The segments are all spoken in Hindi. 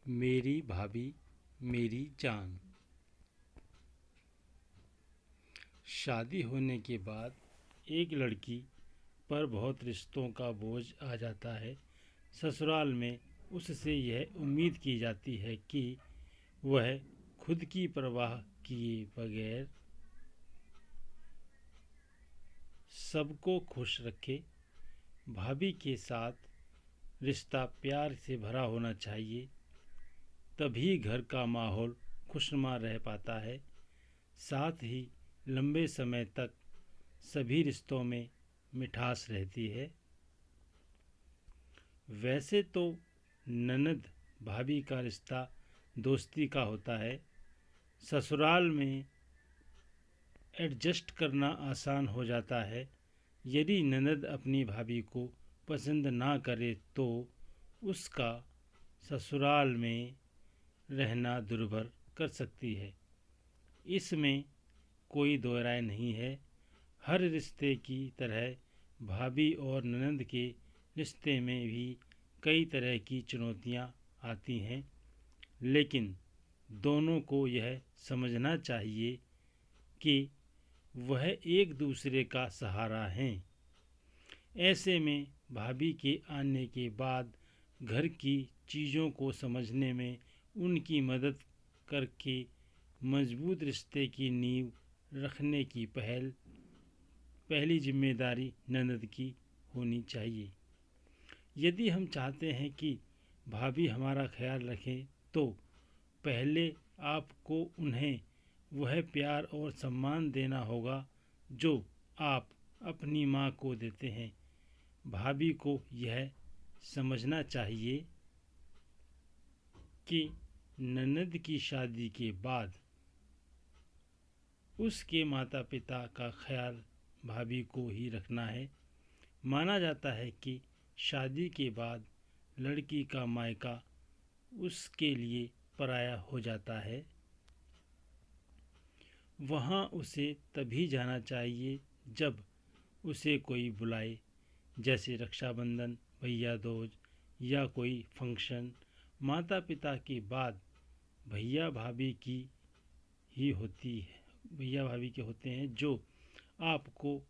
मेरी भाभी मेरी जान। शादी होने के बाद एक लड़की पर बहुत रिश्तों का बोझ आ जाता है। ससुराल में उससे यह उम्मीद की जाती है कि वह खुद की परवाह किए बगैर सबको खुश रखे। भाभी के साथ रिश्ता प्यार से भरा होना चाहिए, तभी घर का माहौल खुशनुमा रह पाता है। साथ ही लंबे समय तक सभी रिश्तों में मिठास रहती है। वैसे तो ननद भाभी का रिश्ता दोस्ती का होता है। ससुराल में एडजस्ट करना आसान हो जाता है। यदि ननद अपनी भाभी को पसंद ना करे तो उसका ससुराल में रहना दुर्भर कर सकती है। इसमें कोई दो राय नहीं है। हर रिश्ते की तरह भाभी और ननद के रिश्ते में भी कई तरह की चुनौतियां आती हैं, लेकिन दोनों को यह समझना चाहिए कि वह एक दूसरे का सहारा हैं। ऐसे में भाभी के आने के बाद घर की चीज़ों को समझने में उनकी मदद करके मजबूत रिश्ते की नींव रखने की पहली जिम्मेदारी ननद की होनी चाहिए। यदि हम चाहते हैं कि भाभी हमारा ख्याल रखें तो पहले आपको उन्हें वह प्यार और सम्मान देना होगा जो आप अपनी माँ को देते हैं। भाभी को यह समझना चाहिए कि ननद की शादी के बाद उसके माता पिता का ख्याल भाभी को ही रखना है। माना जाता है कि शादी के बाद लड़की का मायका उसके लिए पराया हो जाता है। वहाँ उसे तभी जाना चाहिए जब उसे कोई बुलाए, जैसे रक्षाबंधन, भैया दूज या कोई फंक्शन। माता पिता के बाद भैया भाभी की ही होती है, भैया भाभी के होते हैं जो आपको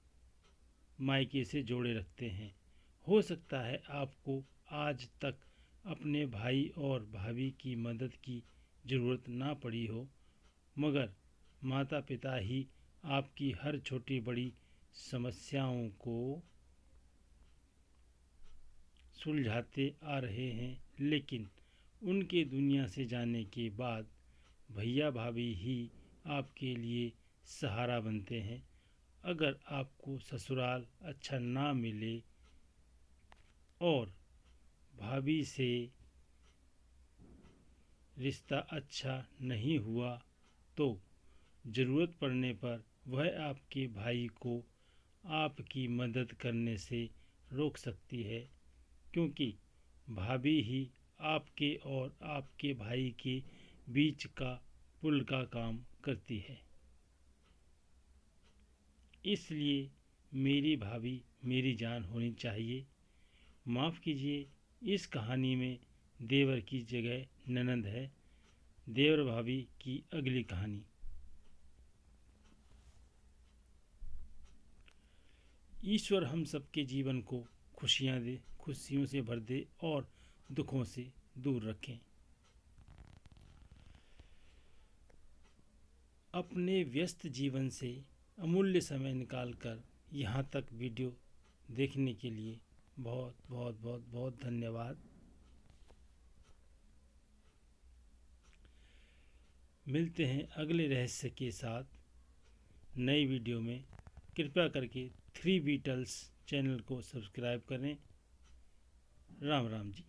मायके से जोड़े रखते हैं। हो सकता है आपको आज तक अपने भाई और भाभी की मदद की ज़रूरत ना पड़ी हो, मगर माता पिता ही आपकी हर छोटी बड़ी समस्याओं को सुलझाते आ रहे हैं। लेकिन उनके दुनिया से जाने के बाद भैया भाभी ही आपके लिए सहारा बनते हैं। अगर आपको ससुराल अच्छा ना मिले और भाभी से रिश्ता अच्छा नहीं हुआ तो ज़रूरत पड़ने पर वह आपके भाई को आपकी मदद करने से रोक सकती है, क्योंकि भाभी ही आपके और आपके भाई के बीच का पुल का काम करती है। इसलिए मेरी भाभी मेरी जान होनी चाहिए। माफ़ कीजिए, इस कहानी में देवर की जगह ननद है। देवर भाभी की अगली कहानी। ईश्वर हम सबके जीवन को खुशियों से भर दे और दुखों से दूर रखें। अपने व्यस्त जीवन से अमूल्य समय निकालकर यहाँ तक वीडियो देखने के लिए बहुत बहुत बहुत बहुत धन्यवाद। मिलते हैं अगले रहस्य के साथ नई वीडियो में। कृपया करके 3 बीटल्स चैनल को सब्सक्राइब करें। राम राम जी।